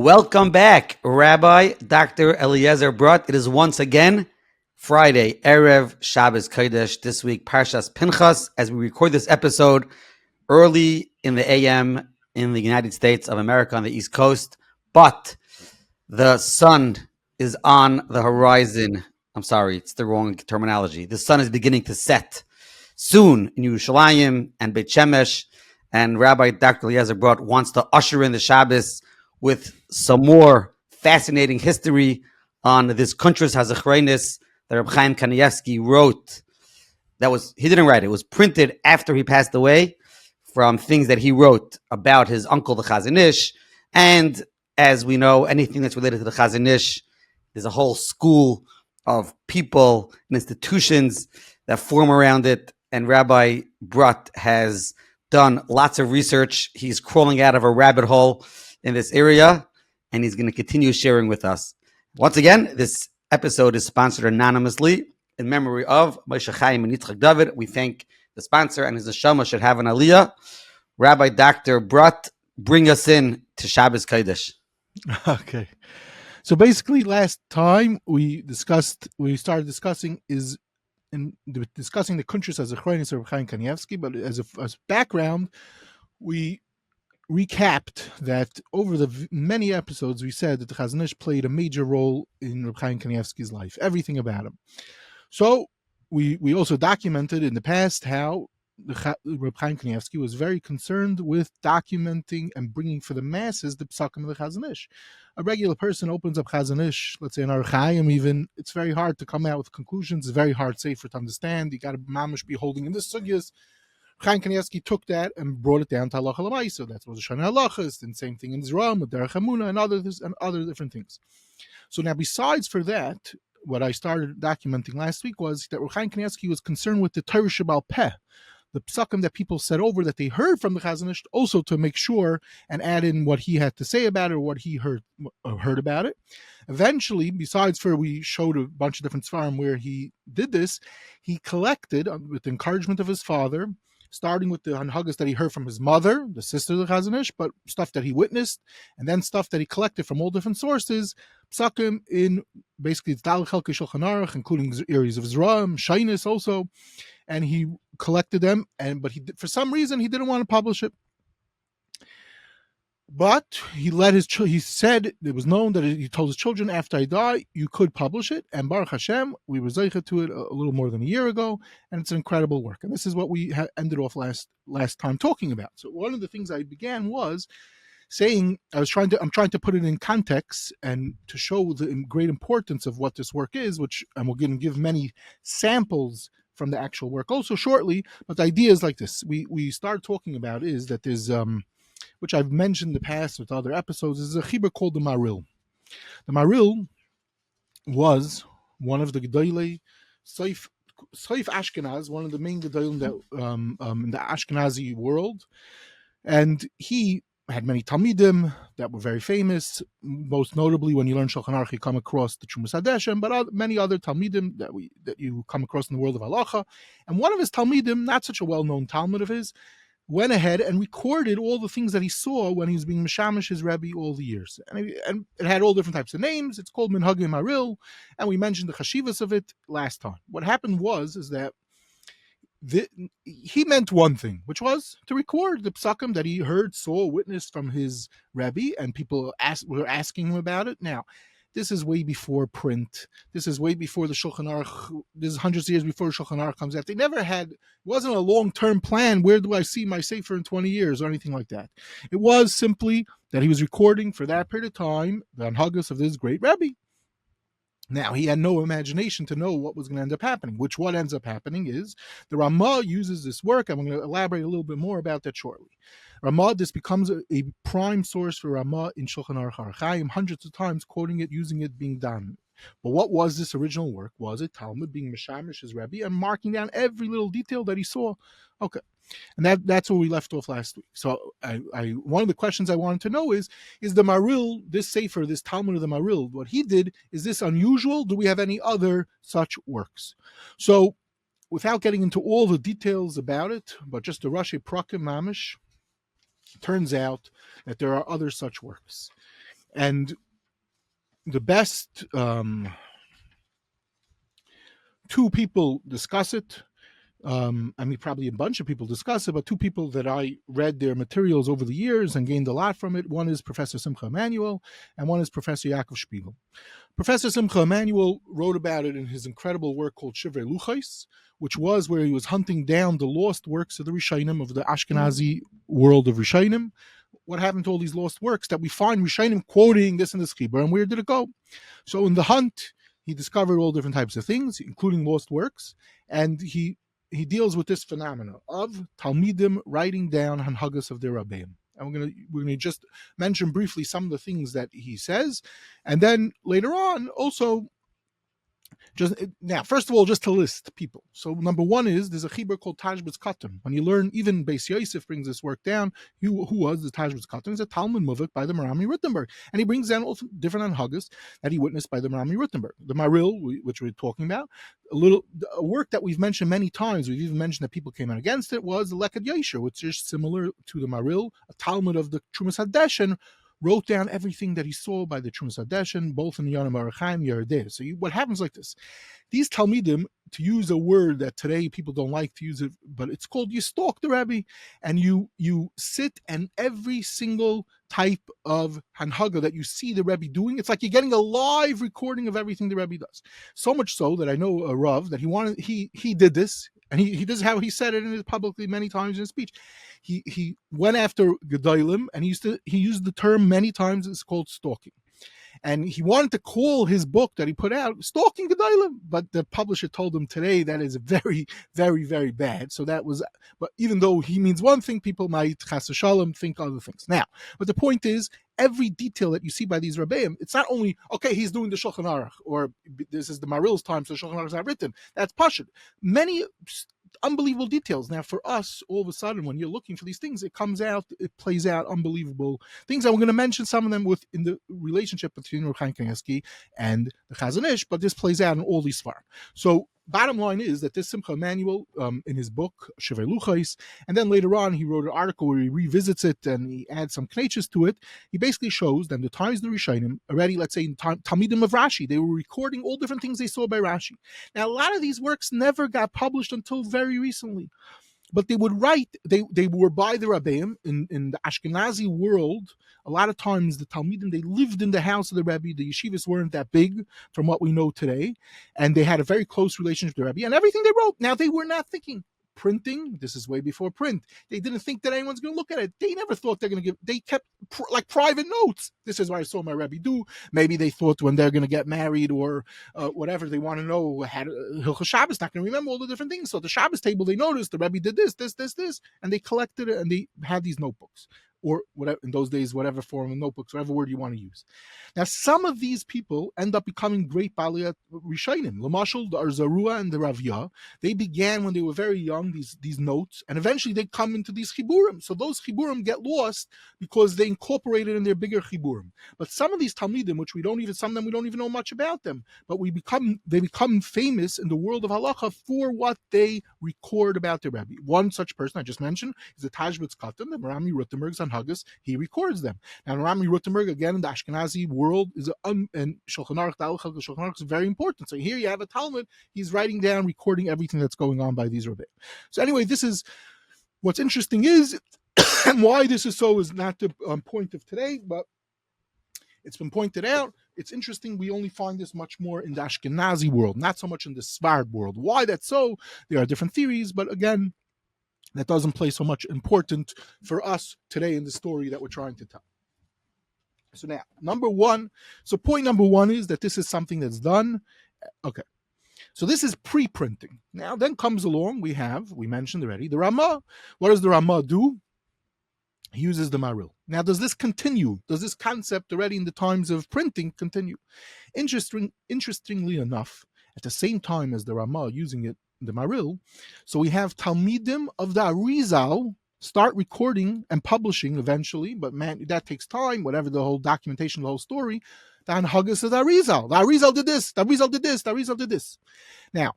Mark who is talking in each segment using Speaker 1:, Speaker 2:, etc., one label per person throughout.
Speaker 1: Welcome back, Rabbi Dr. Eliezer Brot. It is once again Friday, Erev Shabbos Kodesh. This week, Parshas Pinchas, as we record this episode early in the AM in the United States of America on the East Coast. But the sun is on the horizon. I'm sorry, it's the wrong terminology. The sun is beginning to set soon in Yerushalayim and Beit Shemesh. And Rabbi Dr. Eliezer Brot wants to usher in the Shabbos with some more fascinating history on this Kuntres HaZichronos that Reb Chaim Kanievsky wrote. He didn't write it. It was printed after he passed away from things that he wrote about his uncle, the Chazon Ish. And as we know, anything that's related to the Chazon Ish, there's a whole school of people and institutions that form around it. And Rabbi Brot has done lots of research. He's crawling out of a rabbit hole in this area, and he's going to continue sharing with us. Once again, this episode is sponsored anonymously in memory of Moshe Chaim and Yitzchak David. We thank the sponsor, and his neshama should have an aliyah. Rabbi Dr. Brot, bring us in to Shabbos Kodesh.
Speaker 2: Okay. So basically, last time we started discussing the Kuntres HaZichronos of Chaim Kanievsky, but as background, we recapped that over the many episodes we said that the Chazon Ish played a major role in Reb Chaim Kanievsky's life, everything about him. So we also documented in the past how Reb Chaim Kanievsky was very concerned with documenting and bringing for the masses the Pesakim of the Chazon Ish. A regular person opens up Chazon Ish, let's say in Chaim even, it's very hard to come out with conclusions, it's very hard, safer to understand. You got to mamish be holding in the sugyas. Chaim Kanievsky took that and brought it down to halacha l'maisa. That was a shana halachas, and same thing in Zram, with derech hamuna, and other different things. So now, besides for that, what I started documenting last week was that Chaim Kanievsky was concerned with the Torah Shebal Peh, the psakim that people said over that they heard from the Chazon Ish, also to make sure and add in what he had to say about it or what he heard about it. Eventually, besides for we showed a bunch of different seforim where he did this, he collected, with the encouragement of his father, starting with the Hanhagos that he heard from his mother, the sister of the Chazon Ish, but stuff that he witnessed, and then stuff that he collected from all different sources, Pesakim in basically the Dal Chelkei Shulchan Aruch, including areas of Zram, Shainis also, and he collected them, but for some reason he didn't want to publish it. But he said it was known that he told his children, after I die, you could publish it. And Baruch Hashem, we were zeicha to it a little more than a year ago, and it's an incredible work. And this is what we ended off last time talking about. So one of the things I began was saying I'm trying to put it in context and to show the great importance of what this work is, and we're going to give many samples from the actual work also shortly. But the idea is like this: we start talking about is that there's which I've mentioned in the past with other episodes, is a chibur called the Maharil. The Maharil was one of the Gedolim, Soif Ashkenaz, one of the main Gedolim that in the Ashkenazi world, and he had many Talmidim that were very famous. Most notably, when you learn Shulchan Aruch, you come across the Trumas Hadeshem, but many other Talmidim that you come across in the world of halacha. And one of his Talmidim, not such a well-known Talmud of his, went ahead and recorded all the things that he saw when he was being Mishamish his Rebbe all the years. And it had all different types of names. It's called Minhagim Maharil, and we mentioned the chashivas of it last time. What happened was that he meant one thing, which was to record the Pesakim that he heard, saw, witnessed from his Rebbe, and people were asking him about it. Now, this is way before print. This is way before the Shulchan Aruch. This is hundreds of years before the Shulchan Aruch comes out. They never had, it wasn't a long-term plan. Where do I see my sefer in 20 years or anything like that? It was simply that he was recording for that period of time the Hanhagos of this great Rebbe. Now, he had no imagination to know what was going to end up happening, which what ends up happening is the Ramah uses this work. I'm going to elaborate a little bit more about that shortly. Ramah, this becomes a prime source for Ramah in Shulchan Aruch Chaim, hundreds of times quoting it, using it, being done. But what was this original work? Was it Talmud being Mishamish his Rebbe and marking down every little detail that he saw? Okay. And that's where we left off last week. So one of the questions I wanted to know is the Maharil, this sefer, this Talmud of the Maharil, what he did, is this unusual? Do we have any other such works? So without getting into all the details about it, but just the Rashi Prakim Mamish, turns out that there are other such works. And the best two people discuss it. Probably a bunch of people discuss it, but two people that I read their materials over the years and gained a lot from it. One is Professor Simcha Emanuel, and one is Professor Yaakov Spiegel. Professor Simcha Emanuel wrote about it in his incredible work called Shivrei Luchos, which was where he was hunting down the lost works of the Rishonim, of the Ashkenazi world of Rishonim. What happened to all these lost works that we find Rishonim quoting this in the Schibur, and where did it go? So in the hunt, he discovered all different types of things, including lost works, and he deals with this phenomena of Talmidim writing down Hanhagos of their Rabbeim. And we're gonna just mention briefly some of the things that he says, and then later on also first of all, just to list people. So number one is there's a chibur called Tashbetz Koton. When you learn, even Beis Yosef brings this work down. Who was the Tashbetz Koton? Is a Talmud Muvik by the Marami Rittenberg, and he brings down all different Hanhagos that he witnessed by the Marami Rittenberg. The Maharil, which we're talking about, a work that we've mentioned many times. We've even mentioned that people came out against it. Was the Lekad Yesher, which is similar to the Maharil, a Talmud of the Trumas Hadeshen. Wrote down everything that he saw by the Trumas Hadeshen, both in the Genre of Chaim, Yerdeh. So what happens like this? These Talmidim, to use a word that today people don't like to use it, but it's called, you stalk the Rebbe, and you sit, and every single type of Hanhaga that you see the Rebbe doing, it's like you're getting a live recording of everything the Rebbe does. So much so that I know a Rav that he did this, and he does how he said it publicly many times in his speech. He went after Gedolim, and he used the term many times. It's called stalking. And he wanted to call his book that he put out Stalking Gedolim, but the publisher told him today that is very, very, very bad. So that was, but even though he means one thing, people might chas v'shalom think other things. Now, but the point is, every detail that you see by these Rebbeim, it's not only, okay, he's doing the Shulchan Aruch, or this is the Maharil's time, so Shulchan Aruch is not written. That's pashut. Many unbelievable details. Now, for us, all of a sudden, when you're looking for these things, it plays out unbelievable things. And we're going to mention some of them in the relationship between Kanievsky and the Chazon Ish, but this plays out in all these Seforim. So, bottom line is that this Simcha Emanuel, in his book, Shivrei Luchos, and then later on, he wrote an article where he revisits it and he adds some knetches to it. He basically shows that the times of the Rishonim, already, let's say, in Talmidim of Rashi, they were recording all different things they saw by Rashi. Now, a lot of these works never got published until very recently. But they would write, they were by the Rabbeim in the Ashkenazi world. A lot of times the Talmidim, they lived in the house of the Rebbe. The yeshivas weren't that big from what we know today. And they had a very close relationship with the Rebbe. And everything they wrote, now they were not thinking printing. This is way before print. They didn't think that anyone's going to look at it. They never thought they're going to they kept like private notes. This is what I saw my Rebbe do. Maybe they thought when they're going to get married or whatever, they want to know, had Hilchos Shabbos, not going to remember all the different things. So the Shabbos table, they noticed the Rebbe did this, and they collected it and they had these notebooks. Or whatever, in those days, whatever form of notebooks, whatever word you want to use. Now, some of these people end up becoming great Balei Rishonim. L'mashal, the Arzarua and the Ravya, they began when they were very young, these notes, and eventually they come into these chiburim. So those chiburim get lost because they incorporated in their bigger chiburim. But some of these Talmidim, some of them we don't even know much about them, but they become famous in the world of halacha for what they record about their Rebbe. One such person I just mentioned is the Tashbetz Koton, the Marami Rittenberg's Hanhagos. He records them. Now, Marami Rittenberg, again, in the Ashkenazi world, is and Shulchan Aruch, the Halacha of the Shulchan Aruch is very important. So here you have a Talmud, he's writing down, recording everything that's going on by these Rebbe. So anyway, this is, what's interesting is, and why this is so is not the point of today, but it's been pointed out. It's interesting. We only find this much more in the Ashkenazi world, not so much in the Sfard world. Why that's so? There are different theories, but again, that doesn't play so much important for us today in the story that we're trying to tell. So now, point number one is that this is something that's done. Okay. So this is pre-printing. Now, then comes along, we mentioned already, the Ramah. What does the Ramah do? He uses the Maharil. Now, does this continue? Does this concept already in the times of printing continue? Interestingly enough, at the same time as the Ramah using it, the Maharil, so we have Talmidim of the Arizal start recording and publishing eventually, but man, that takes time, whatever the whole documentation, the whole story. The Hanhagos of the Arizal. The Arizal did this, the Arizal did this, the Arizal did this. Now,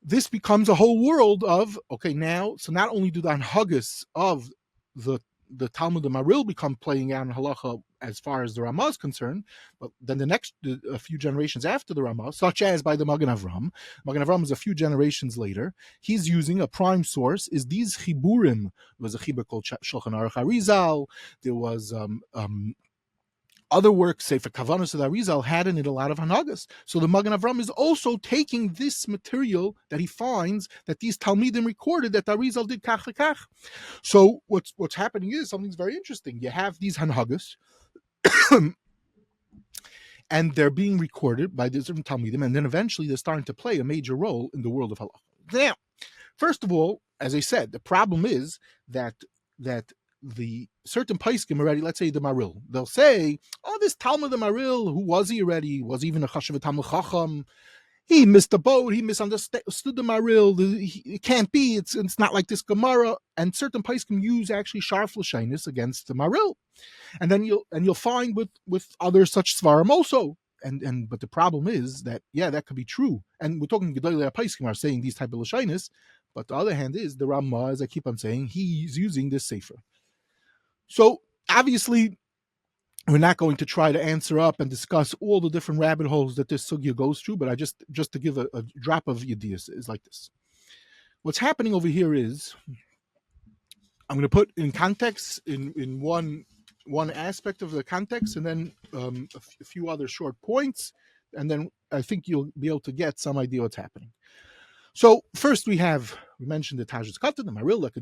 Speaker 2: this becomes a whole world of, okay, now, so not only do the Hanhagos of the the Talmud and Maharil become playing out in halacha as far as the Ramah is concerned. But then a few generations after the Ramah, such as by the Magen Avraham is a few generations later. He's using a prime source. Is these chiburim? There was a chibur called Shulchan Aruch Arizal. There was other works, say for Kavanos of Arizal, had in it a lot of Hanhagos. So the Magen Avraham is also taking this material that he finds that these Talmidim recorded that Arizal did kach v'kach. So what's happening is something's very interesting. You have these Hanhagos, and they're being recorded by the different Talmidim, and then eventually they're starting to play a major role in the world of halacha. Now, first of all, as I said, the problem is that the certain Pesakim already, let's say the Maharil, they'll say, oh, this Talmud the Maharil, who was he already? Was even a Chashav Talmud Chacham? He missed the boat. He misunderstood the Maharil. It can't be. It's not like this Gemara. And certain Pesakim use actually sharf l'shainis against the Maharil, and then you'll find with other such svarim also. But the problem is that that could be true. And we're talking Gedolim Pesakim are saying these type of l'shainis, but the other hand is the Ramah, as I keep on saying, he's using this sefer. So obviously, we're not going to try to answer up and discuss all the different rabbit holes that this sugya goes through, but I just to give a drop of ideas is like this. What's happening over here is I'm going to put in context in one aspect of the context, and then a few other short points, and then I think you'll be able to get some idea what's happening. So first we mentioned the Tashbetz Koton, the Maharil, the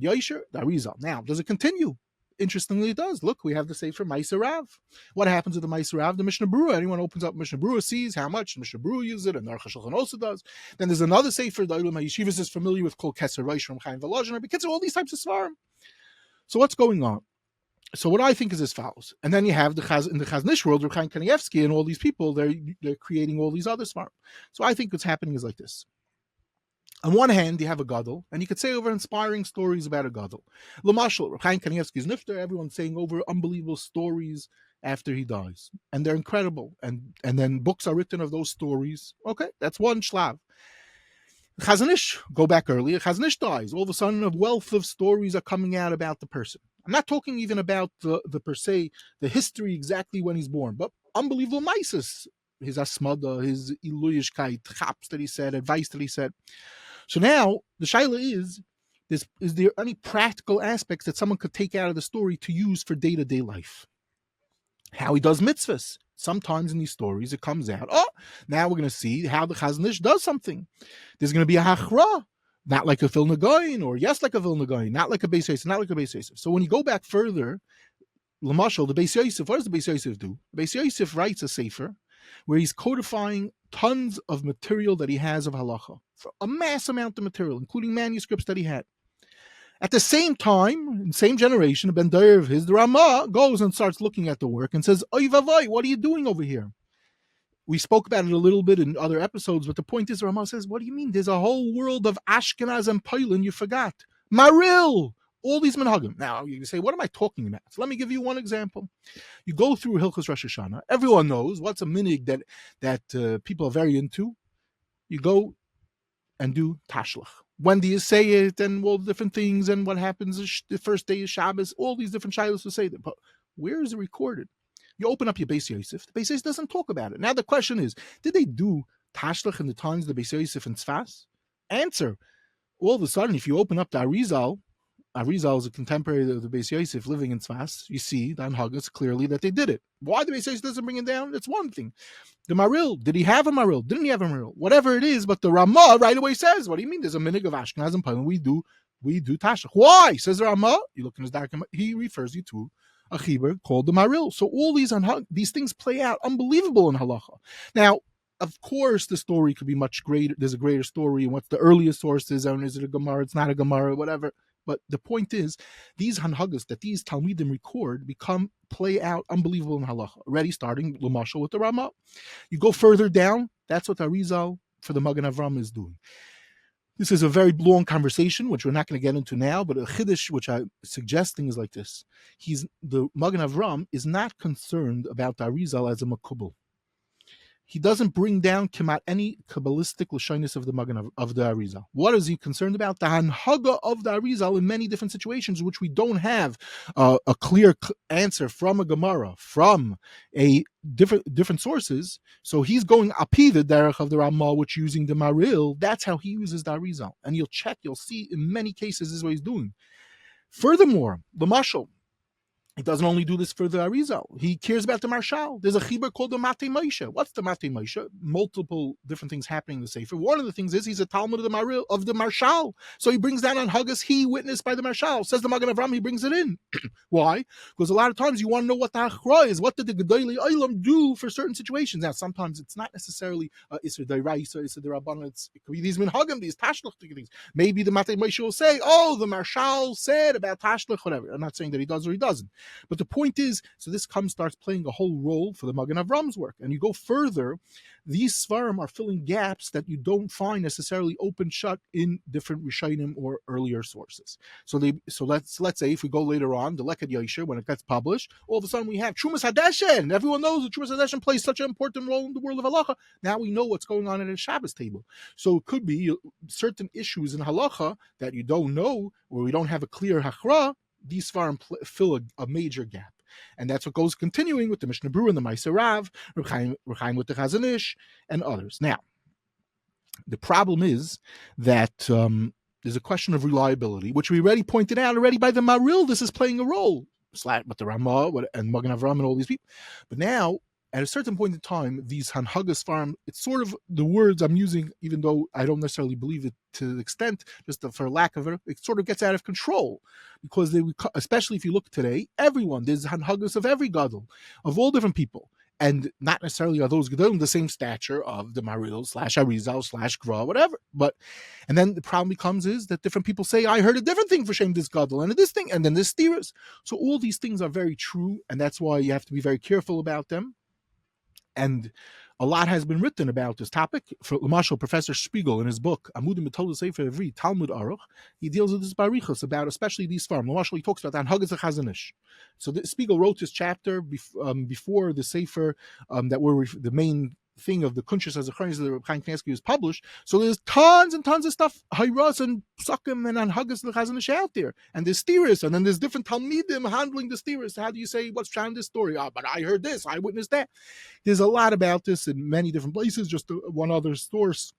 Speaker 2: Arizal. Now, does it continue? Interestingly, it does. Look, we have the Sefer Meiser Rav. What happens with the Meiser Rav? The Mishnah Berurah. Anyone opens up Mishnah Berurah sees how much the Mishnah Berurah uses it, and Genre of Seforim also does. Then there's another Sefer that my yeshivas is familiar with called Keser Reish from Chaim Volozhin. Because all these types of svarim. So what's going on? So what I think is as follows. And then you have in the Chaznish world, Reb Kanievsky and all these people, they're creating all these other svarim. So I think what's happening is like this. On one hand, you have a gadol, and you could say over inspiring stories about a gadol. L'mashal, Chaim Kanievsky's nifter, everyone's saying over unbelievable stories after he dies, and they're incredible. And then books are written of those stories. Okay, that's one shlav. Chazanish, go back earlier. Chazanish dies. All of a sudden, a wealth of stories are coming out about the person. I'm not talking even about the per se, the history exactly when he's born, but unbelievable mises. His asmada, his iluyishkeit, chaps that he said, advice that he said. So now the shaila is there any practical aspects that someone could take out of the story to use for day-to-day life? How he does mitzvahs. Sometimes in these stories it comes out, now we're going to see how the Chaznish does something. There's going to be a hachra, not like a Vilna Gaon, or yes like a Vilna Gaon, not like a Beis Yosef, not like a Beis Yosef. So when you go back further, L'mashal, the Beis Yosef, what does the Beis Yosef do? The Beis Yosef writes a sefer where he's codifying tons of material that he has of halacha, for a mass amount of material, including manuscripts that he had. At the same time, in the same generation, a ben Dair of his, the Ramah, goes and starts looking at the work and says, Oy vavai, what are you doing over here? We spoke about it a little bit in other episodes, but the point is, the Ramah says, what do you mean? There's a whole world of Ashkenaz and Poland you forgot. Maharil! All these minhagim. Now, you say, what am I talking about? So let me give you one example. You go through Hilchos Rosh Hashanah. Everyone knows what's a minig that people are very into. You go and do tashlach. When do you say it, and all the different things, and what happens the first day is Shabbos, all these different shilos to say that. But where is it recorded? You open up your Beis Yosef. The Beis Yosef doesn't talk about it. Now the question is, did they do tashlach in the times of the Beis Yosef and Tzfas? Answer. All of a sudden, if you open up the Arizal is a contemporary of the Beis Yosef living in Tzfas. You see the Hanhagos clearly that they did it. Why the Beis Yosef doesn't bring it down? That's one thing. The Maharil, did he have a Maharil? Didn't he have a Maharil? Whatever it is, but the Ramah right away says, what do you mean? There's a minig of Ashkenaz and Poland. We do Tashlach. Why? Says the Ramah. You look in his document, he refers you to a chibur called the Maharil. So all these things play out unbelievable in halacha. Now, of course, the story could be much greater. There's a greater story, and what's the earliest sources, and is it a Gemara? It's not a Gemara, whatever. But the point is, these Hanhagos that these Talmidim record play out unbelievable in halacha. Already starting l'mashal with the Ramah. You go further down, that's what Arizal for the Magen Avraham is doing. This is a very long conversation, which we're not going to get into now, but a chiddush which I'm suggesting is like this. The Magen Avraham is not concerned about the Arizal as a makubal. he doesn't bring down Kemat any Kabbalistic Lashonis of the Magen of the Arizal. What is he concerned about? The Hanhaga of the Arizal in many different situations, which we don't have a clear answer from a Gemara, from a different sources. So he's going api the derech of the Ramah, which using the Maharil. That's how he uses the Arizal. And you'll see in many cases this is what he's doing. Furthermore, the Mashal, he doesn't only do this for the Arizal. He cares about the Marshal. There's a chibur called the Mate Moshe. What's the Mate Moshe? Multiple different things happening in the Sefer. One of the things is he's a Talmud of the Maharil, of the Marshal. So he brings down Hanhagos, he witnessed by the Marshal. Says the Magen Avraham, he brings it in. Why? Because a lot of times you want to know what the Achra is. What did the Gedolim do for certain situations? Now, sometimes it's not necessarily Isser Deiraisa, Isser Derabbanan. It could be these Minhagim, these Tashlach things. Maybe the Mate Moshe will say, oh, the Marshal said about Tashlach, whatever. I'm not saying that he does or he doesn't. But the point is, so this starts playing a whole role for the Magen Avram's work. And you go further, these Seforim are filling gaps that you don't find necessarily open shut in different Rishonim or earlier sources. So let's say if we go later on, the Lekad Yosher, when it gets published, all of a sudden we have Trumas Hadeshen. Everyone knows that Trumas Hadeshen plays such an important role in the world of halacha. Now we know what's going on at a Shabbos table. So it could be certain issues in halacha that you don't know, or we don't have a clear hachra. These Seforim fill a major gap. And that's what goes continuing with the Mishnah Berurah and the Ma'aser Rav, Chaim with the Chazon Ish, and others. Now, the problem is that there's a question of reliability, which we already pointed out by the Maharil. This is playing a role, with the Ramah and Magen Avraham and all these people. But now, at a certain point in time, these Hanhagos Seforim, it's sort of the words I'm using, even though I don't necessarily believe it to the extent, just for lack of it sort of gets out of control. Because especially if you look today, there's Hanhagos of every Gadol, of all different people. And not necessarily are those Gedolim the same stature of the Maharil / Arizal / Gra, whatever. And then the problem becomes is that different people say, I heard a different thing for Shem this Gadol, and this thing, and then this Steerers. So all these things are very true, and that's why you have to be very careful about them. And a lot has been written about this topic. For Lamashal, Professor Spiegel, in his book Amudim B'Toldos Sefer Talmud Aruch, he deals with this barichos about especially these Seforim. Lamashal, he talks about Hanhagos Chazon Ish. So Spiegel wrote this chapter before the Sefer that were the main thing of the Kuntres HaZichronos that Kanievsky was published. So there's tons and tons of stuff, Hayras and Pesakim and Hanhagos Chazon Ish out there. And there's steerers, and then there's different Talmidim handling the steerers. How do you say what's found in this story? But I heard this, I witnessed that. There's a lot about this in many different places. Just one other source.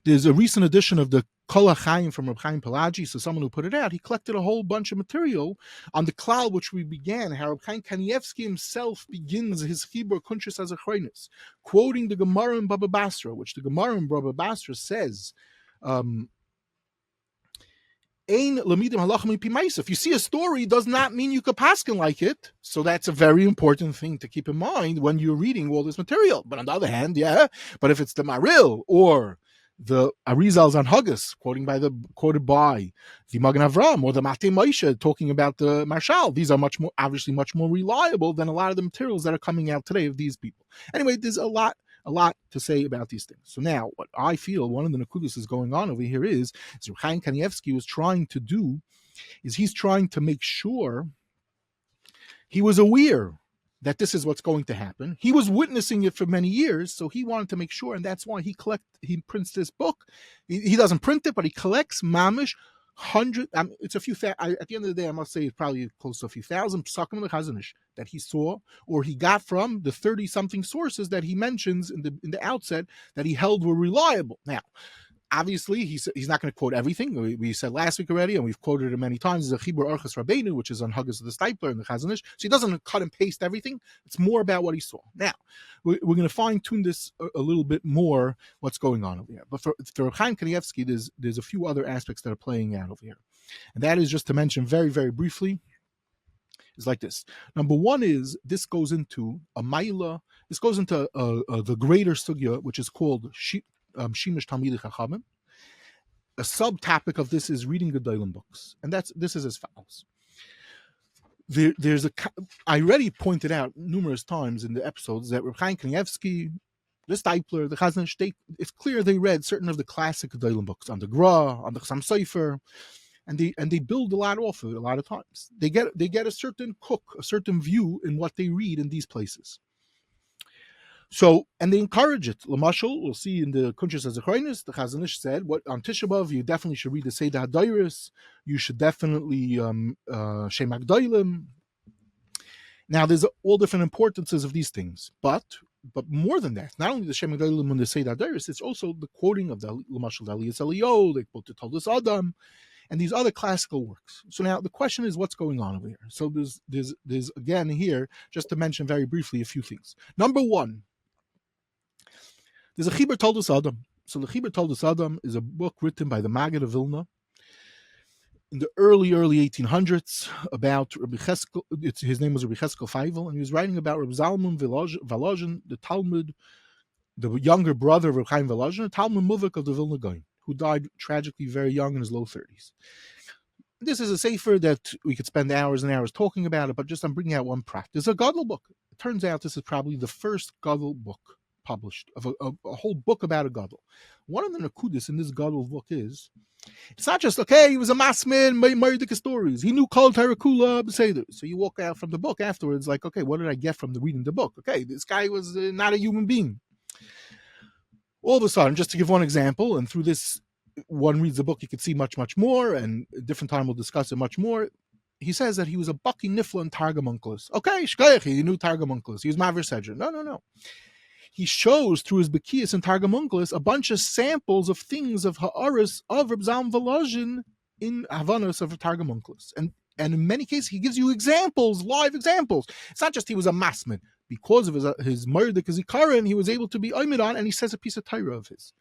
Speaker 2: There's a recent edition of the Kol Chaim from Reb Chaim Pelagi, so someone who put it out, he collected a whole bunch of material on the klal which we began, how Reb Chaim Kanievsky himself begins his Chibur Kuntres HaZichronos, quoting the Gemara in Baba Basra, which the Gemara in Baba Basra says, if you see a story, does not mean you could paskin like it. So that's a very important thing to keep in mind when you're reading all this material. But on the other hand, but if it's the Maharil or the Arizal's Hanhagos, quoted by the Magen Avraham, or the Mate Moshe talking about the Marshal, these are obviously much more reliable than a lot of the materials that are coming out today of these people. Anyway, there's a lot to say about these things. So now, what I feel one of the nakudas is going on over here is Chaim Kanievsky was trying to do is he's trying to make sure he was aware that this is what's going to happen. He was witnessing it for many years, so he wanted to make sure, and that's why he prints this book. He doesn't print it, but he collects mamish it's a few. At the end of the day, I must say it's probably close to a few thousand Pesakim Chazon Ish that he saw or he got from the 30-something sources that he mentions in the outset that he held were reliable. Now, obviously, he's not going to quote everything. We said last week already, and we've quoted it many times. Is a Chibur Orchos Rabbeinu, which is on Hanhagos of the Stipler and the Chazon Ish. So he doesn't cut and paste everything. It's more about what he saw. Now, we're going to fine tune this a little bit more. What's going on over here? But for Chaim Kanievsky, there's a few other aspects that are playing out over here, and that is just to mention very, very briefly. Is like this. Number one is this goes into a maila. This goes into the greater sugya, which is called Shimush Talmidei Chachomim. A subtopic of this is reading Gedolim books, and this is as follows. I already pointed out numerous times in the episodes that Reb Chaim Kanievsky, the Stipler, the Chazon Ish, it's clear they read certain of the classic Gedolim books on the Gra, on the Chassam Sofer, and they build a lot off of it. A lot of times they get a certain cook, a certain view in what they read in these places. So, and they encourage it. Lamashal, we'll see in the Kuntres HaZichronos, the Chazon said, what on Tisha B'Av, you definitely should read the Seder HaDairis, you should definitely Shem HaGedolim. Now, there's all different importances of these things, but more than that, not only the Shem HaGedolim and the Seder HaDairis, it's also the quoting of the Lamashal Daliyas Eliyahu, they quote the Toldos Adam, and these other classical works. So now the question is, what's going on over here? So there's again here, just to mention very briefly a few things. Number one, there's a Chibur Toldos Adam. So the Chibur Toldos Adam is a book written by the Magen of Vilna in the early 1800s about Rabbi Cheskel. His name was Rabbi Cheskel Feivel, and he was writing about Rabbi Zalman Volozhin, the Talmud, the younger brother of Rabbi Chaim Volozhin, a Talmud Muvik of the Vilna Gaon, who died tragically very young in his low 30s. This is a sefer that we could spend hours and hours talking about it, but just I'm bringing out one prat. There's a Gadol book. It turns out this is probably the first Gadol book published, of a whole book about a Gadol. One of the Nakudis in this Gadol book is, it's not just, okay, he was a masman, Meir stories. He knew Kol Tarakula B'Seder. So you walk out from the book afterwards like, okay, what did I get from the reading the book? Okay, this guy was not a human being. All of a sudden, just to give one example, and through this, one reads the book, you could see much, much more, and a different time we'll discuss it much more. He says that he was a Baki Nifla and Targum Onkelos. Okay, Shkayach, he knew Targum Onkelos. He was Maver Sedger. No. He shows through his Bekias and Targum Onkelos a bunch of samples of things of Ha'aris of Reb Zalman Volozhin in Havanos of Targum Onkelos. And in many cases, he gives you examples, live examples. It's not just he was a masman. Because of his Meir Zikaron, he was able to be Oimid, and he says a piece of Torah of his.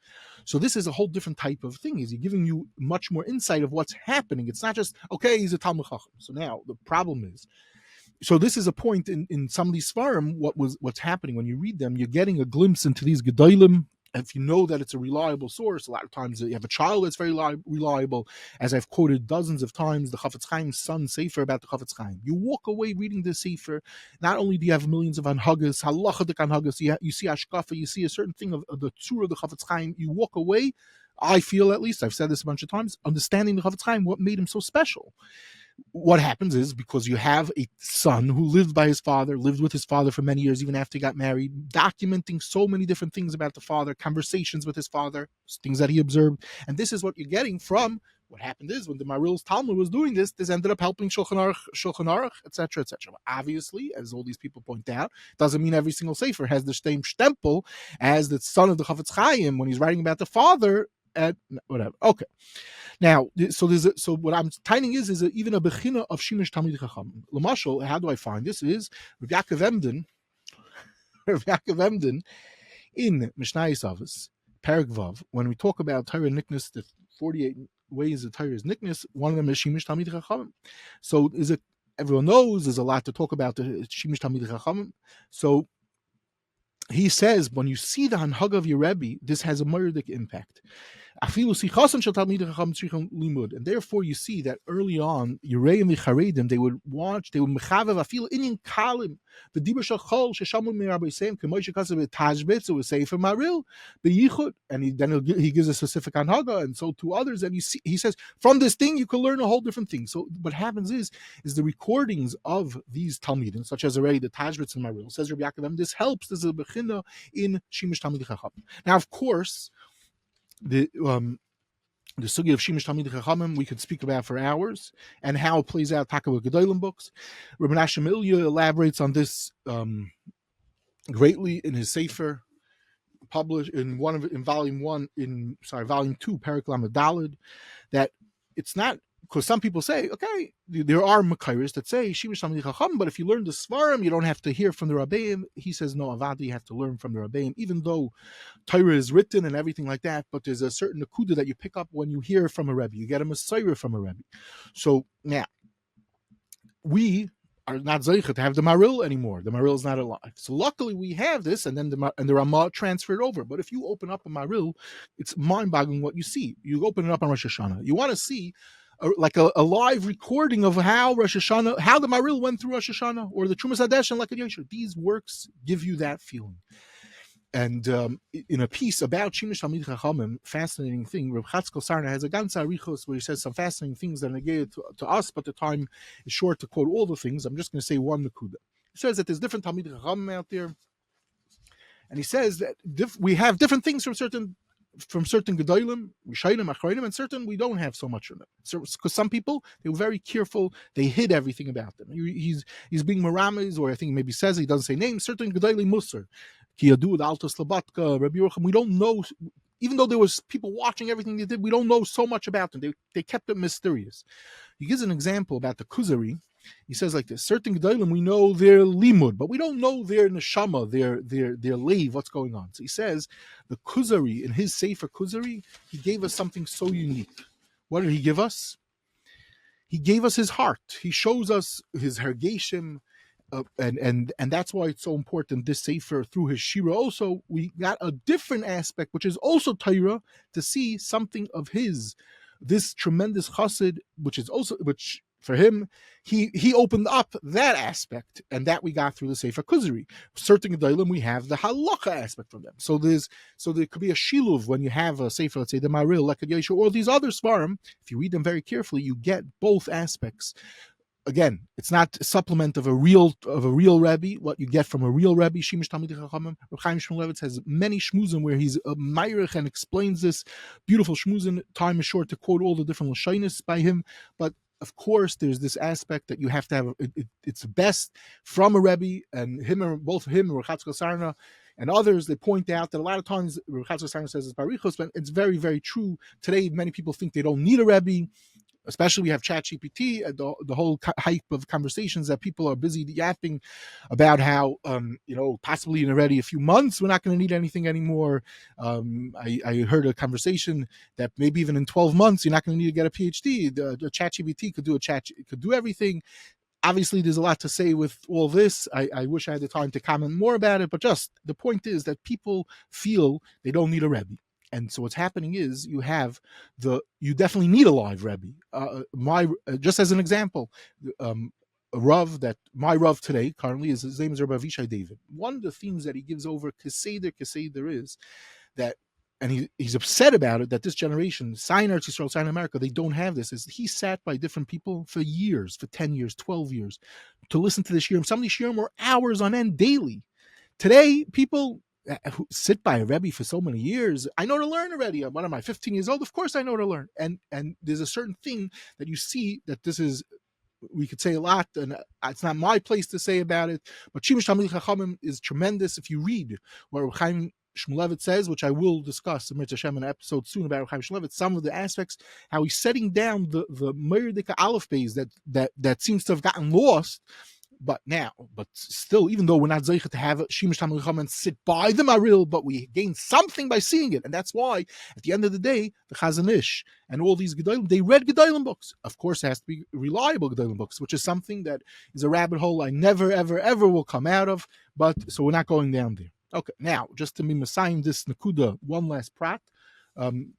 Speaker 2: So this is a whole different type of thing. He's giving you much more insight of what's happening. It's not just, okay, he's a Talmud Chacham. So now the problem is, so this is a point in some of these Seforim, what's happening when you read them, you're getting a glimpse into these Gedolim. If you know that it's a reliable source, a lot of times you have a child that's very reliable. As I've quoted dozens of times, the Chafetz Chaim's son Sefer about the Chafetz Chaim. You walk away reading the Sefer, not only do you have millions of Hanhagos, halachadik Hanhagos, you see Ashkafa, you see a certain thing of the Tzur of the Chafetz Chaim, you walk away, I feel at least, I've said this a bunch of times, understanding the Chafetz Chaim, what made him so special. What happens is, because you have a son who lived with his father for many years, even after he got married, documenting so many different things about the father, conversations with his father, things that he observed. And this is what you're getting from what happened is when the Maharil's Talmud was doing this ended up helping Shulchan Aruch, etc., etc. Obviously, as all these people point out, doesn't mean every single sefer has the same stempel as the son of the Chafetz Chaim when he's writing about the father at whatever. Okay. Now, so what I'm tiny is even a bechina of Shimush Talmidei Chacham. L'mashal, how do I find this? Is Rav Yaakov Emden in Mishnah Yisavos, Perek Vav, when we talk about Torah Niknas, the 48 ways that Torah is Niknas, one of them is Shimush Talmidei Chacham. So everyone knows there's a lot to talk about the Shimush Talmidei Chacham. So he says, when you see the Hanhag of your Rebbe, this has a murdic impact. And therefore you see that early on, Yirei and the Charedim, they would mechavev afil inyan kalim, the diber shachol sheshamu me'arbeisem k'moishe kasav Tashbetz or Sefer Maharil beyichud, and he gives a specific Hanhaga, and so to others. And he says from this thing you can learn a whole different thing. So what happens is the recordings of these Talmidim, such as already the Tashbetz and Maharil, says Rabbi Yaakov, this helps. This is a bechina in Shimush Talmidei Chacham. Now, of course, the sugi of Shimush Talmidei Chachamim we could speak about for hours, and how it plays out Taka with Gedolim books. Rabbi Menashe Ilya elaborates on this greatly in his Sefer, published in volume 2, Perek Lamed Daled, that it's not, because some people say, okay, there are Makairis that say Shimush Talmidei Chacham, but if you learn the Seforim, you don't have to hear from the Rabbeim. He says, no, Avadi, you have to learn from the Rabbeim, even though Torah is written and everything like that, but there's a certain Nakuda that you pick up when you hear from a Rebbe. You get a Messiah from a Rebbe. So now, we are not Zeicha to have the Maharil anymore. The Maharil is not alive. So luckily we have this, and then the Ramah transferred over. But if you open up a Maharil, it's mind-boggling what you see. You open it up on Rosh Hashanah. You want to see like a live recording of how Rosh Hashanah, how the Maharil went through Rosh Hashanah, or the Trumas Hadesh and Lekad Yosher. These works give you that feeling. And in a piece about Shimush Talmidei Chachamim, fascinating thing, Reb Chatzkel Sarna has a ganze arichos where he says some fascinating things that are negated to us, but the time is short to quote all the things. I'm just going to say one nakuda. He says that there's different Talmidei Chachamim out there, And he says that we have different things from certain Gedolim, Rishayim, Achronim, and certain we don't have so much of them. So, because some people, they were very careful, they hid everything about them. He's being Maramis, or I think maybe says, he doesn't say names, certain Gedolim Musar, Kiyadu, Altos Labatka, Rabbi Yocham, we don't know, even though there was people watching everything they did, we don't know so much about them. They kept it mysterious. He gives an example about the Kuzari. He says like this: certain Gedolim, we know their limud, but we don't know their neshama, their leiv, what's going on. So he says the Kuzari, in his Sefer Kuzari, he gave us something so unique. What did he give us? He gave us his heart. He shows us his hergeshim, and that's why it's so important. This Sefer, through his Shira, also we got a different aspect, which is also Torah, to see something of his, this tremendous chassid, which for him, he opened up that aspect, and that we got through the Sefer Kuzari. Certain Gedolim, we have the halacha aspect from them. So there could be a shiluv when you have a Sefer, let's say the Maharil, Lekad Yeshu, or these other Seforim. If you read them very carefully, you get both aspects. Again, it's not a supplement of a real Rebbe. What you get from a real Rebbe, Shimush Talmidei Chachomim. Chaim has many shmuzim where he's a Meir and explains this beautiful shmuzim. Time is short to quote all the different lashonos by him, but of course, there's this aspect that you have to have. It's best from a Rebbe, and both him, Rechatz Kosarna, and others. They point out that a lot of times Rechatz Kosarna says it's barichos, but it's very, very true. Today, many people think they don't need a Rebbe. Especially we have ChatGPT, the whole hype of conversations that people are busy yapping about how, possibly in already a few months, we're not going to need anything anymore. I heard a conversation that maybe even in 12 months, you're not going to need to get a PhD. The ChatGPT could do everything. Obviously, there's a lot to say with all this. I wish I had the time to comment more about it, but just the point is that people feel they don't need a Rebbe. And so what's happening is you definitely need a live Rebbe. Just as an example, my Rav today currently his name is Rabbi Avishai David. One of the themes that he gives over Keseder is that, and he's upset about it, that this generation, Sign Eretz Yisrael, Sign America, they don't have this. Is he sat by different people for years, for 10 years, 12 years, to listen to the shiurim. Some of these shiurim were hours on end daily. Today, people who sit by a Rebbe for so many years, I know to learn already. What am I, 15 years old? Of course I know to learn. And there's a certain thing that you see that this is, we could say a lot, and it's not my place to say about it, but Shimush Talmidei Chachomim is tremendous. If you read what Chaim Shmulevitz says, which I will discuss in an episode soon about Chaim Shmulevitz, some of the aspects, how he's setting down the Meir Aleph base that seems to have gotten lost. But still, even though we're not zeicha to have Shimush Talmidei Chachomim sit by the Maharil, but we gain something by seeing it, and that's why at the end of the day, the Chazon Ish and all these Gedolim, they read Gedolim books. Of course, it has to be reliable Gedolim books, which is something that is a rabbit hole I never, ever, ever will come out of. But so we're not going down there. Okay, now just to be Messiah this Nakuda, one last prat. I'm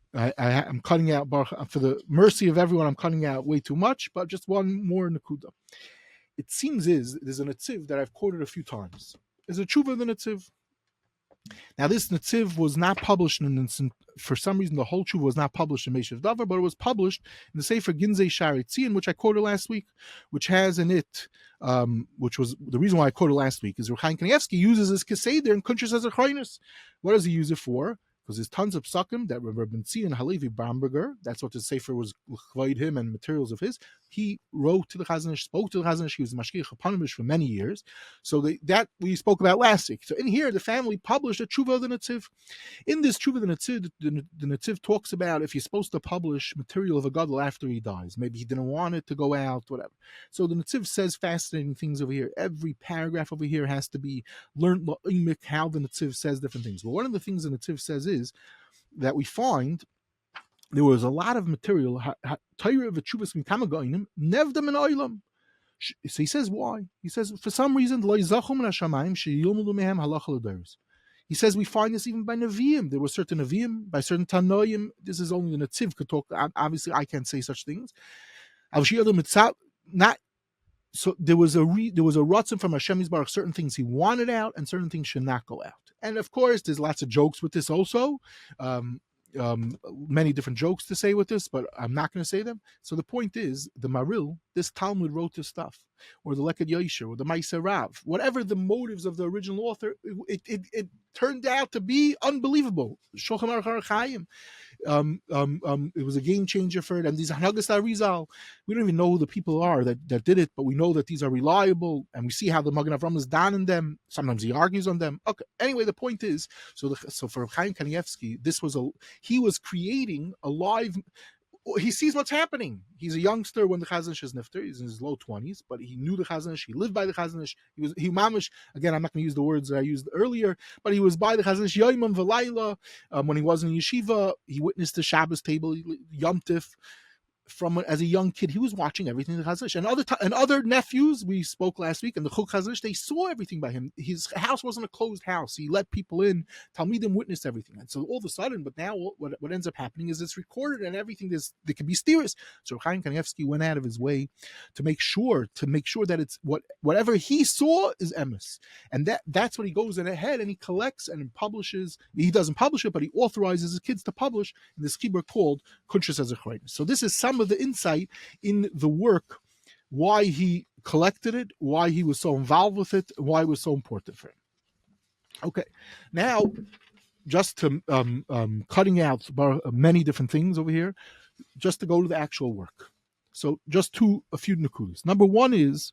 Speaker 2: cutting out, for the mercy of everyone, I'm cutting out way too much, but just one more Nakuda. It seems there's a netziv that I've quoted a few times. There's a tshuva of the netziv. Now, this netziv was not published for some reason. The whole tshuva was not published in Meishav Davar, but it was published in the Sefer Ginzei Shari Tzion, which I quoted last week, which has in it, which was the reason why I quoted last week, is Chaim Kanievsky uses this Keseder in Kuntres HaZichronos. What does he use it for? Because there's tons of psakim that Rabbi Tzion Halevi Bamberger, that's what the Sefer was chvayed him and materials of his. He wrote to the Chazon Ish, spoke to the Chazon Ish. He was mashgiach upon for many years. So that we spoke about last week. So in here, the family published a tshuva of the netziv. In this tshuva of the netziv, the netziv talks about if you're supposed to publish material of a gadol after he dies. Maybe he didn't want it to go out, whatever. So the netziv says fascinating things over here. Every paragraph over here has to be learned how the netziv says different things. But one of the things the netziv says is that we find there was a lot of material. So he says why? He says for some reason he says we find this even by Nevi'im. There were certain Nevi'im, by certain Tanoim. This is only the Netziv could talk. Obviously, I can't say such things. Not so. There was a ratzon from Hashem Yisbarach. Certain things he wanted out, and certain things should not go out. And of course, there's lots of jokes with this also. Many different jokes to say with this, but I'm not going to say them. So the point is, the Maharil, this Talmud wrote this stuff, or the Lekad Yosher, or the Ma'aseh Rav, whatever the motives of the original author, turned out to be unbelievable. Shulchan Aruch Chaim. It was a game changer for it. And these Hanhagos Arizal, we don't even know who the people are that did it, but we know that these are reliable, and we see how the Magen Avraham is down in them. Sometimes he argues on them. Okay. Anyway, the point is, so for Chaim Kanievsky, he was creating a live. He sees what's happening. He's a youngster when the Chazon Ish is nifter. He's in his low 20s, but he knew the Chazon Ish. He lived by the Chazon Ish. He mamish. Again, I'm not going to use the words that I used earlier, but he was by the Chazon Ish Yoimam V'Layla. When he was in yeshiva, he witnessed the Shabbos table, Yom Tif. As a young kid, he was watching everything the Chazon Ish. And other nephews, we spoke last week, and the Chuk Chazon Ish, they saw everything by him. His house wasn't a closed house. He let people in. Talmidim witnessed everything. And so all of a sudden, but now what ends up happening is it's recorded and everything there can be steers. So Chaim Kanievsky went out of his way to make sure that it's whatever he saw is emes. And that's what he goes in ahead and he collects and publishes. He doesn't publish it, but he authorizes his kids to publish in this kibur called Kuntres HaZichronos. So this is some of the insight in the work, why he collected it, why he was so involved with it, why it was so important for him. Okay, now just to cutting out many different things over here, just to go to the actual work. So just a few nukudas. Number one is,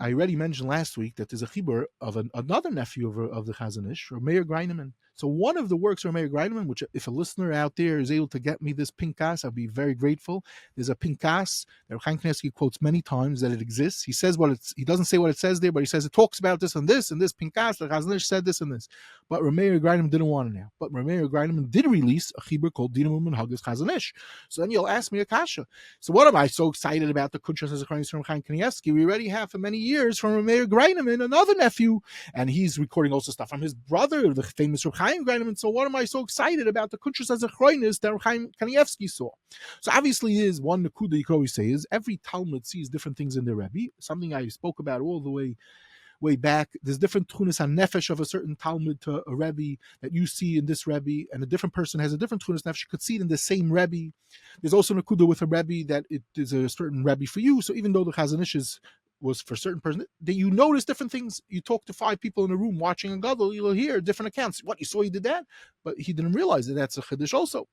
Speaker 2: I already mentioned last week that there's a chibur of another nephew of the Chazon Ish, or Meir Greinman. So one of the works of Meir Greinman, which if a listener out there is able to get me this pinkas, I'll be very grateful. There's a pinkas that Chaim Kanievsky quotes many times that it exists. He says he doesn't say what it says there, but he says it talks about this and this pinkas. The Chazon Ish said this and this. But Meir Greinman didn't want it now. But Meir Greinman did release a chibur called Dinamum and Hanhagos Chazon Ish. So then you'll ask me a kasha. So what am I so excited about the Kuntres HaZichronos from Chaim Kanievsky? We already have for many years from Meir Greinman, another nephew, and he's recording also stuff from his brother, the famous Chaim Greinman. So what am I so excited about the Kuntres HaZichronos that Chaim Kanievsky saw? So obviously is one nakuda you could always say is every Talmud sees different things in their Rebbe, something I spoke about all the way back. There's different tunas nefesh of a certain Talmud to a Rebbe that you see in this Rebbe, and a different person has a different tunas nefesh. You could see it in the same Rebbe. There's also nakuda with a Rebbe that it is a certain Rebbe for you. So even though the Chazon Ish was for a certain person, that you notice different things. You talk to 5 people in a room watching a gadol, you'll hear different accounts. What, you saw he did that? But he didn't realize that that's a chiddush also.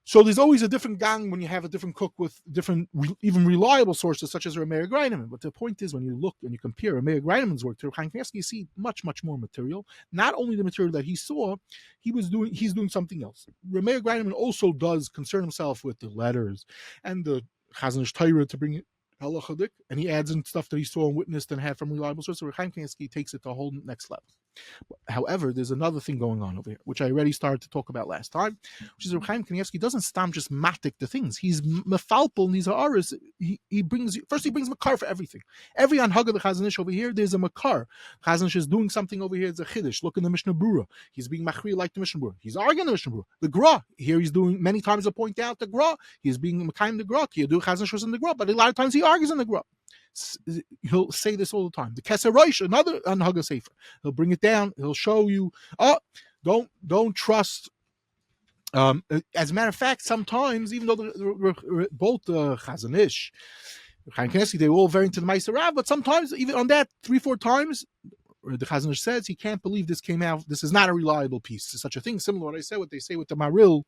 Speaker 2: So there's always a different gang when you have a different cook with different, even reliable sources, such as Meir Greinman. But the point is, when you look and you compare Meir Greinman's work to Chaim Kanievsky, you see much, much more material. Not only the material that he saw, he's doing something else. Meir Greinman also does concern himself with the letters and the Chazon Ish Torah to bring it halachadik, and he adds in stuff that he saw and witnessed and had from reliable sources. So Chaim Kanievsky takes it to a whole next level. However, there's another thing going on over here, which I already started to talk about last time, which is that Chaim Kanievsky doesn't stamp just matic the things. He's mefalpel and these ha'aris. He brings makar for everything. Every anhaga the Chazon Ish over here, there's a makar. Chazon Ish is doing something over here. It's a chiddush. Look in the Mishnah Brura. He's being machri like the Mishnah Brura. He's arguing the Mishnah Brura. The gra here he's doing many times. I point out the gra. He's being mekayim the gra. He do Chazon Ish was in the gra, but a lot of times he argues in the gra. He'll say this all the time. The Keser Rosh, another Hanhagos Sefer. He'll bring it down. He'll show you. Don't trust. As a matter of fact, sometimes even though both Chazon Ish, Chaim Kanievsky, they were all very into the Meiser Rav, but sometimes even on that 3-4 times, the Chazon Ish says he can't believe this came out. This is not a reliable piece. There's such a thing. Similar to what I said, what they say with the Maharil,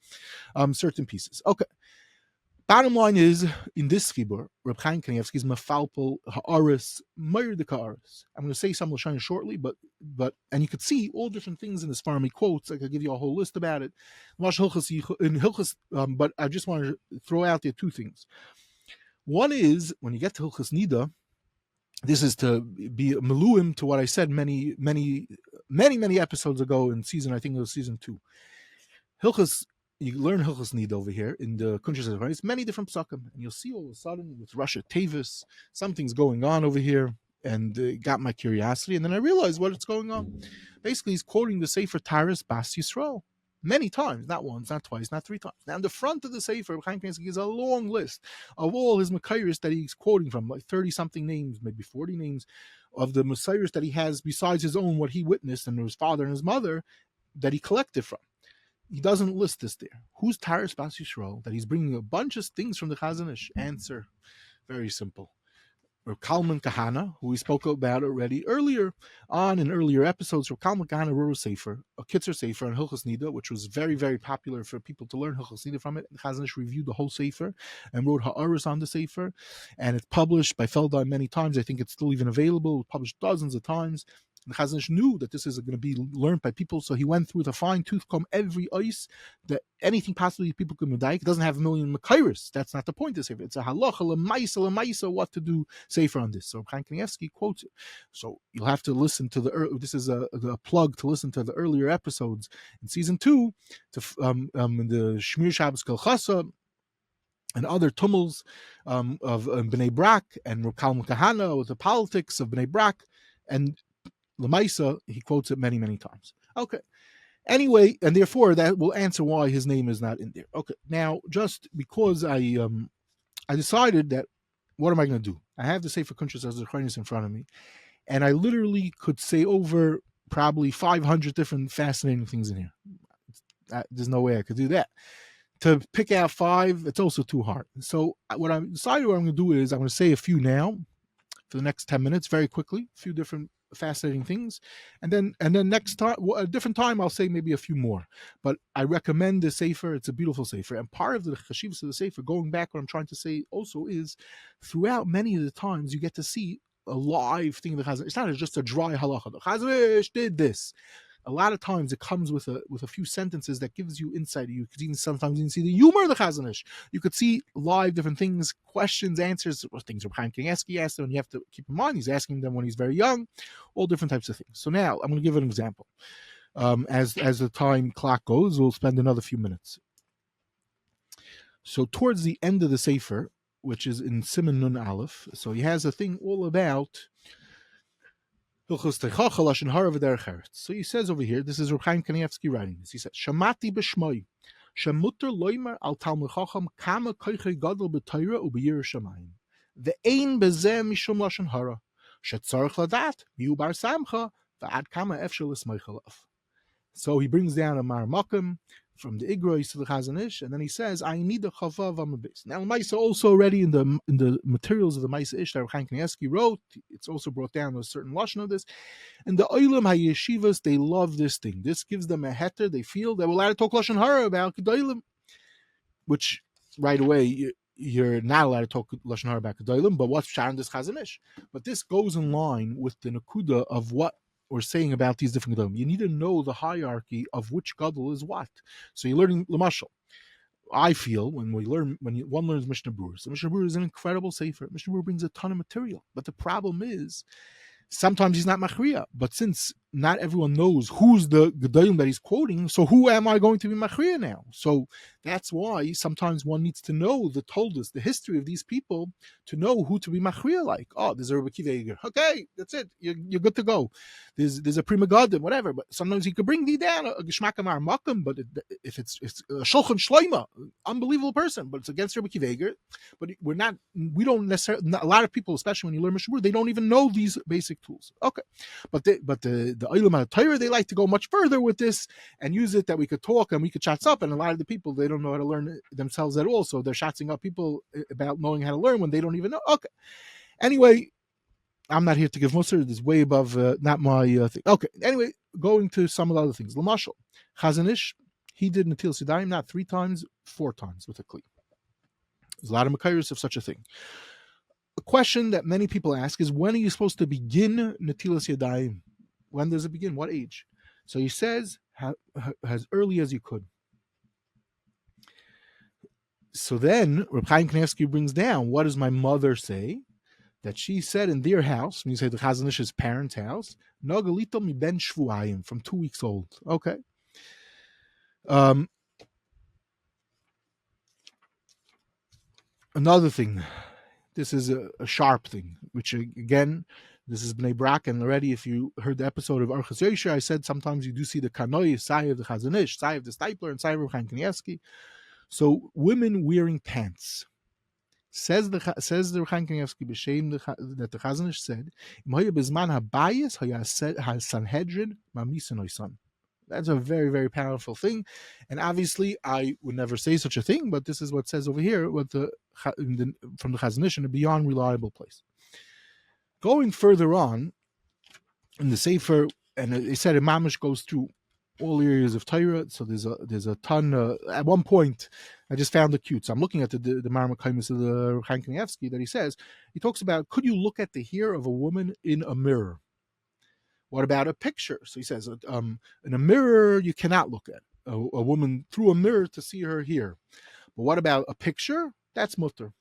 Speaker 2: certain pieces. Okay. Bottom line is, in this chibur, Reb Chaim Kanievsky's mefalpel ha'aris Meir de ka'aris. I'm going to say some Lashon shortly, but and you could see all different things in the Seforim quotes. I could give you a whole list about it. But I just want to throw out there 2 things. One is, when you get to Hilchos Nida, this is to be meluim to what I said many episodes ago in season, I think it was season 2. You learn Hilchos Nida over here in the Kuntres HaZichronos, many different Pesakim, and you'll see all of a sudden with Russia Tavis, something's going on over here, and it got my curiosity, and then I realized what's going on. Basically, he's quoting the Sefer Taras Bas Yisrael many times, not once, not twice, not 3 times. Now, in the front of the Sefer, Chaim Kanievsky gives a long list of all his Makairis that he's quoting from, like 30-something names, maybe 40 names, of the Messiahs that he has besides his own, what he witnessed, and his father and his mother, that he collected from. He doesn't list this there. Who's Taras Bas Yisrael? That he's bringing a bunch of things from the Chazon Ish. Answer, very simple. Kalman Kahana, who we spoke about already earlier on in earlier episodes. Kalman Kahana wrote a sefer, a Kitzer sefer on Hilchos Nida, which was very, very popular for people to learn Hilchos Nida from it. Chazon Ish reviewed the whole sefer and wrote ha'aris on the sefer, and it's published by Feldheim many times. I think it's still even available. It was published dozens of times. And Chazon Ish knew that this is going to be learned by people, so he went through with a fine tooth comb every ice that anything possibly people could medayik. It doesn't have a million makairis. That's not the point of the sefer. It's a halacha lemaisa what to do safer on this. So Kanievsky quotes it. So you'll have to listen to this is a plug to listen to the earlier episodes in season 2, to the Shimush Kalchasa and other tumults of Bnei Brak and Kalman Kahana with the politics of Bnei Brak and Lemaisa. He quotes it many, many times. Okay. Anyway, and therefore that will answer why his name is not in there. Okay. Now, just because I decided that, what am I going to do? I have to say for Kuntres HaZichronos in front of me, and I literally could say over probably 500 different fascinating things in here. There's no way I could do that. To pick out 5, it's also too hard. So what I decided what I'm going to do is I'm going to say a few now for the next 10 minutes, very quickly, a few different fascinating things, and then next time, a different time, I'll say maybe a few more. But I recommend the sefer. It's a beautiful sefer, and part of the chashivas of the sefer, going back, what I'm trying to say also is, throughout many of the times you get to see a live thing. It's not just a dry halacha. The Chazon Ish did this. A lot of times it comes with a few sentences that gives you insight. You could even sometimes see the humor of the Chazon Ish. You could see live different things, questions, answers, or things Kanievsky asked them, and you have to keep in mind he's asking them when he's very young, all different types of things. So now I'm going to give an example. As the time clock goes, we'll spend another few minutes. So towards the end of the sefer, which is in Siman Nun Aleph, so he has a thing all about. So he says over here, this is Chaim Kanievsky writing this. He says, Shamati b'shmoi, shemuter loimer al Talmid Chacham kama koiche gadol b'Torah u'b'yirah shamayim. Ve'ein bezeh mishum lashon hara, shetzarich ladat miu bar samcha v'ad kama efshel l'smoich alav. So he brings down a Magen from the Igrois to the Chazon Ish, and then he says, I need a chavav on the base. Now, Maisa also already in the materials of the Maisa Ish that Chaim Kanievsky wrote, it's also brought down a certain lashon of this. And the Olam HaYeshivas, they love this thing. This gives them a heter. They feel they will allowed to talk lashon hara about Gedolim, which right away you're not allowed to talk lashon hara about Gedolim. But what's pshat in this Chazon Ish? But this goes in line with the nakuda of what we're saying about these different Gedolim. You need to know the hierarchy of which Gadol is what. So you're learning Lamashal. I feel when one learns Mishnah Berurah. So Mishnah Berurah is an incredible sefer. Mishnah Berurah brings a ton of material. But the problem is, sometimes he's not machriya. But since not everyone knows who's the Gedolim that he's quoting, so who am I going to be machriya now? So that's why sometimes one needs to know the Toldos, the history of these people, to know who to be machriya like. Oh, there's a Rebbe Akiva Eiger. Okay, that's it. You're good to go. There's a Prima Gadim, whatever. But sometimes he could bring thee down a Geshmakam or Makam, but if it's a Shulchan Shloima, unbelievable person, but it's against Rebbe Akiva Eiger. But we don't necessarily, a lot of people, especially when you learn Mishnah Berurah, they don't even know these basic tools. Okay, but the Olam HaTorah, they like to go much further with this and use it that we could talk and we could shots up. And a lot of the people, they don't know how to learn themselves at all. So they're shotsing up people about knowing how to learn when they don't even know. Okay. Anyway, I'm not here to give Musar. This is way above, not my thing. Okay. Anyway, going to some of the other things. Lamashal, Chazon Ish, he did Netilas Yadayim not 3 times, 4 times with a kli. There's a lot of makayros of such a thing. A question that many people ask is, when are you supposed to begin Netilas Yadayim? When does it begin? What age? So he says, as early as you could. So then, Reb Chaim Kanievsky brings down, what does my mother say? That she said in their house, when you say the Chazon Ish's parents' house, Nogalito mi ben shvuayim, from 2 weeks old. Okay. Another thing, this is a sharp thing, which again, this is Bnei Brak, and already if you heard the episode of Orchos Yosher, I said sometimes you do see the kanoi, sai of the Chazon Ish, sai of the Stipler, and sai of Chaim Kanievsky. So women wearing pants. Says the Chaim Kanievsky b'shem that the Chazon Ish said, "Imhoya bezman habayis haya Sanhedrin mamisin oisan." That's a very, very powerful thing, and obviously I would never say such a thing, but this is what it says over here, from the Chazon Ish in a beyond reliable place. Going further on in the Sefer, and they said Mamish goes through all areas of Torah, so there's a ton. At one point, I just found it cute. So I'm looking at the Marma Kaimis of the Kanievsky that he talks about, could you look at the hair of a woman in a mirror? What about a picture? So he says, in a mirror, you cannot look at a woman through a mirror to see her hair. But what about a picture? That's mutter.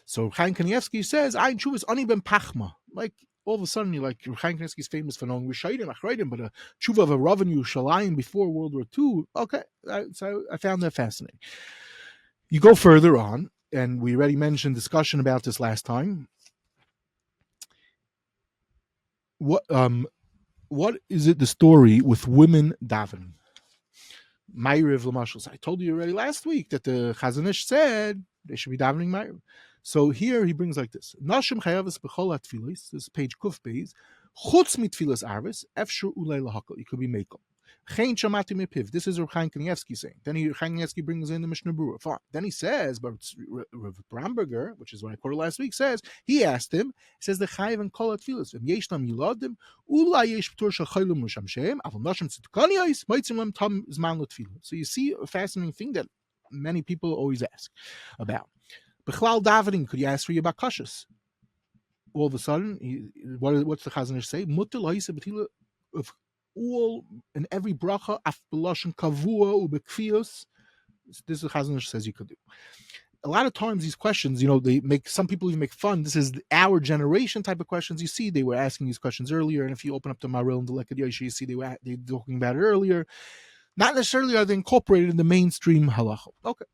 Speaker 2: So Chaim Kanievsky says, "Ein tshuva is ani ben pachma." Like all of a sudden, you're like Chaim Kanievsky is famous for knowing Rishayim, Achrayim, but a tshuva of a Rav in Yerushalayim before World War II. Okay, so I found that fascinating. You go further on, and we already mentioned discussion about this last time. What is it? The story with women davening. Meir of Lamashal. I told you already last week that the Chazon said they should be davening Meir. So here he brings like this: Nashim chayavas b'chol hatfilos. This is page Kuf Beis. Chutz mitfilas arvis efshur ulay lahakol. It could be mekel. Chein shamati mepiv. This is Rav Chaim Kanievsky saying. Then Chaim Kanievsky brings in the Mishnah Berurah. Fine. Then he says, but Rav Bramberger, which is what I quoted last week, says he asked him. He says the chayiv and kol hatfilos. V'm yeshnam yiladim ulay yesh p'tur shachaylim musham sheim avol nashim tzidkaniyos maitzim lem tam zman l'tfilah. So you see a fascinating thing that many people always ask about. B'chlal davening, could you ask for your bakashas? All of a sudden, what's the Chazon say? Mutter la'isa b'tila of all and every bracha af b'lashon kavua ubekfios. This is the Chazon says you could do. A lot of times these questions, they make some people even make fun. This is our generation type of questions. You see, they were asking these questions earlier, and if you open up the Maharil and the Lekad Yosha, you see they're talking about it earlier. Not necessarily are they incorporated in the mainstream halacha. Okay.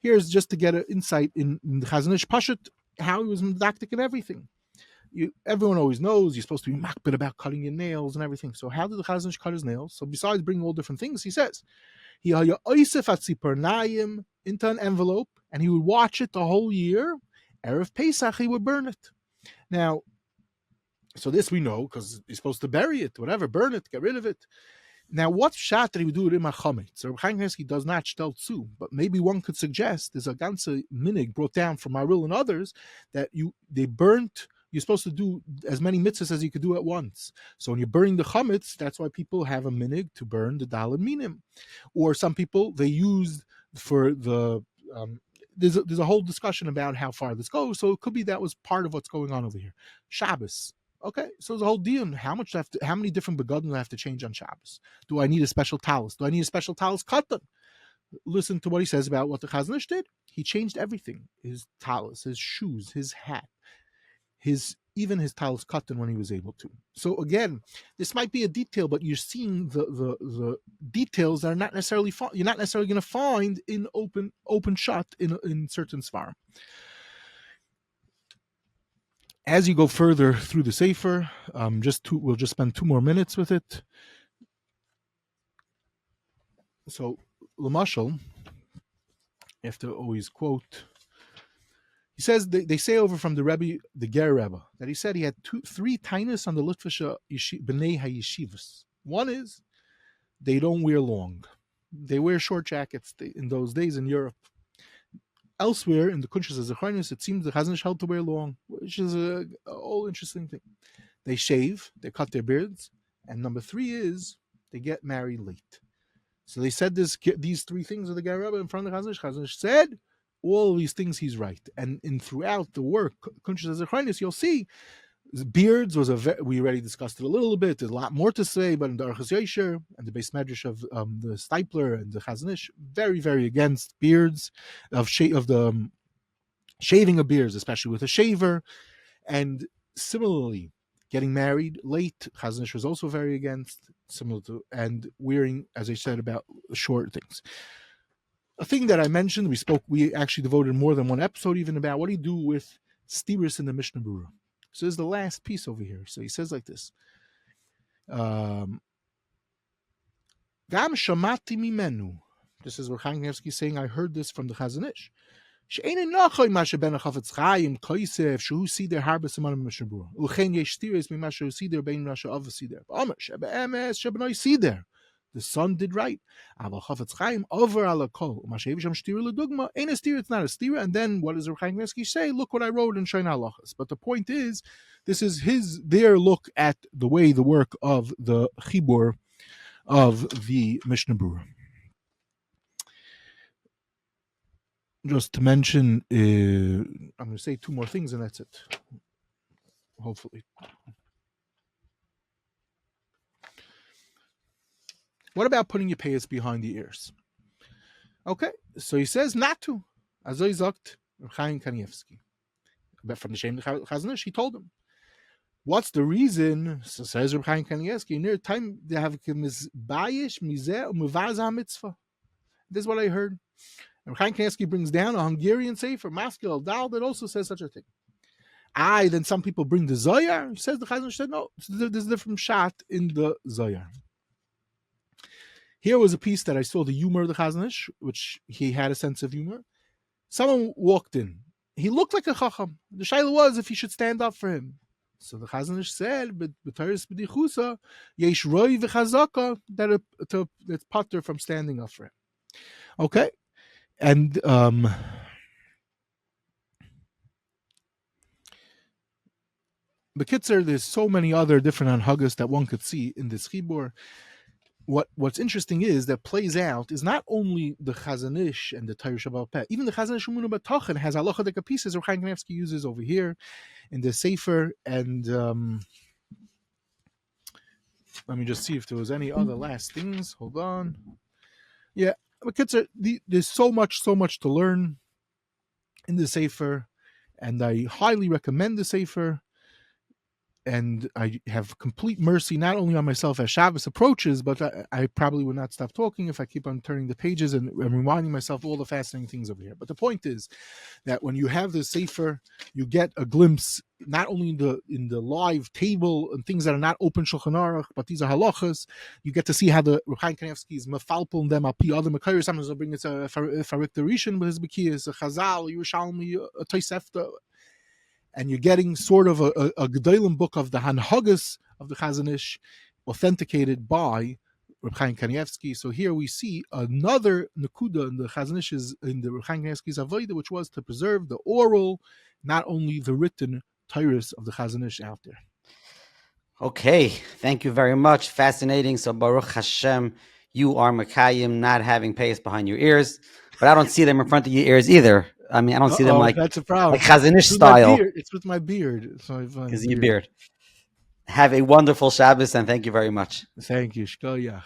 Speaker 2: Here's just to get an insight in the Chazon Ish Pashut, how he was medactic and everything. Everyone always knows you're supposed to be makbid about cutting your nails and everything. So how did the Chazon Ish cut his nails? So besides bringing all different things, he says, he had into an envelope, and he would watch it the whole year. Erev Pesach, he would burn it. Now, so this we know, because he's supposed to bury it, whatever, burn it, get rid of it. Now, what shot did he do it in Machamet? So Chaim Kanievsky does not shtel tzu, but maybe one could suggest there's a ganze minig brought down from Maharil and others that they burnt. You're supposed to do as many mitzvahs as you could do at once. So when you're burning the chametz, that's why people have a minig to burn the daled minim. Or some people, they used for the there's a whole discussion about how far this goes. So it could be that was part of what's going on over here. Shabbos. Okay, so there's a whole deal. How many different begadim do I have to change on Shabbos? Do I need a special talis? Do I need a special talis katan? Listen to what he says about what the Chazon Ish did. He changed everything: his talis, his shoes, his hat, even his talis katan when he was able to. So again, this might be a detail, but you're seeing the details that are not necessarily you're not necessarily going to find in open shot in certain svarim. As you go further through the Sefer, we'll just spend 2 more minutes with it. So, Lamashal, you have to always quote. He says they say over from the Rebbe, the Ger Rebbe, that he said he had 3 tainas on the Litvisha B'nei HaYeshivas. One is they don't wear long; they wear short jackets. In those days in Europe. Elsewhere in the Kuntres HaZichronos, it seems the Chazon Ish held to wear long, which is a whole interesting thing. They shave, they cut their beards, and number 3 is they get married late. So they said these 3 things of the Ger Rebbe in front of the Chazon Ish. Chazon Ish said all these things he's right, and throughout the work Kuntres HaZichronos, you'll see beards was we already discussed it a little bit. There's a lot more to say, but in the Archas Yosher and the Beis Medrash of the Stipler and the Chazon Ish, very, very against beards, of the shaving of beards, especially with a shaver. And similarly, getting married late, Chazon Ish was also very against, similar to, and wearing, as I said, about short things. A thing that I mentioned, we actually devoted more than one episode even about what do you do with stiris in the Mishnah Berurah. So this is the last piece over here. So he says like this. Gam shamati mimenu. This is what Kanievsky is saying. I heard this from the Chazon Ish. She'ein nachoy ma sheben Chafetz Chaim koisef shehu sider harbe siman Mishnah Berurah. Uchen yesh stiris mima shehu sider bein rasha av sider. Ba'amar shebe'emes shebenoi sider. the son did right. Aber Chafetz Chaim over ala kol. Mashevisham stira ledugma. Ain't a stira, it's not a stira. And then what does Reb Chaim Kanievsky say? Look what I wrote in Shoin Halachas. But the point is, this is their look at the way the work of the chibur of the Mishnah Berurah. Just to mention, I'm going to say two more things and that's it. Hopefully. What about putting your payas behind the ears? Okay, so he says not to. Azoi sagt Chaim Kanievsky. But from the Shem Chazon, he told him. What's the reason? So says Reb Chaim Kanievsky, near time they have mizbayish mizeh u'mevaz mitzvah. This is what I heard. And Chaim Kanievsky brings down a Hungarian sefer, Maskil al-Dal, that also says such a thing. Then some people bring the Zohar. He says the Chazon said no. There's a different shot in the Zohar. Here was a piece that I saw the humor of the Chazon, which he had a sense of humor. Someone walked in. He looked like a Chacham. The shaila was if he should stand up for him. So the Chazon said, "B'taris b'dichusa yesh roi v'chazaka that it's pater from standing up for him." Okay, and B'kitzer, there's so many other different Hanhagos that one could see in this chibur. What's interesting is that plays out is not only the Chazon Ish and the Torah Shabbat Peh, even the Chazon Ish Umunah B'Tochen has halachadika pieces Reb Chaim Kanievsky uses over here in the Sefer. And let me just see if there was any other last things. Hold on. Yeah, but there's so much to learn in the Sefer, and I highly recommend the Sefer. And I have complete mercy not only on myself as Shabbos approaches, but I probably would not stop talking if I keep on turning the pages and reminding myself all the fascinating things over here. But the point is that when you have the Sefer, you get a glimpse not only in the live table and things that are not open Shulchan Aruch, but these are halachas. You get to see how the Reb Chaim Kanievsky is mefalpel them api other mekayos. Sometimes they'll bring it to Farik the Rishon with his bekiyas, a Chazal, Yerushalmi, a Tosefta. And you're getting sort of a Gedolim book of the Hanhagos of the Chazon Ish, authenticated by Reb Chaim Kanievsky. So here we see another nekuda in the Chazon Ish, in the Reb Chaim Kanievsky's avodah, which was to preserve the oral, not only the written Torahs of the Chazon Ish out there.
Speaker 1: Okay, thank you very much. Fascinating. So Baruch Hashem, you are Mekayim, not having payas behind your ears, but I don't see them in front of your ears either. I mean, I don't see them like
Speaker 2: that's a problem.
Speaker 1: Like Chazon Ish style.
Speaker 2: It's with my beard. So
Speaker 1: because your beard. Have a wonderful Shabbos and thank you very much.
Speaker 2: Thank you. Shkoyach.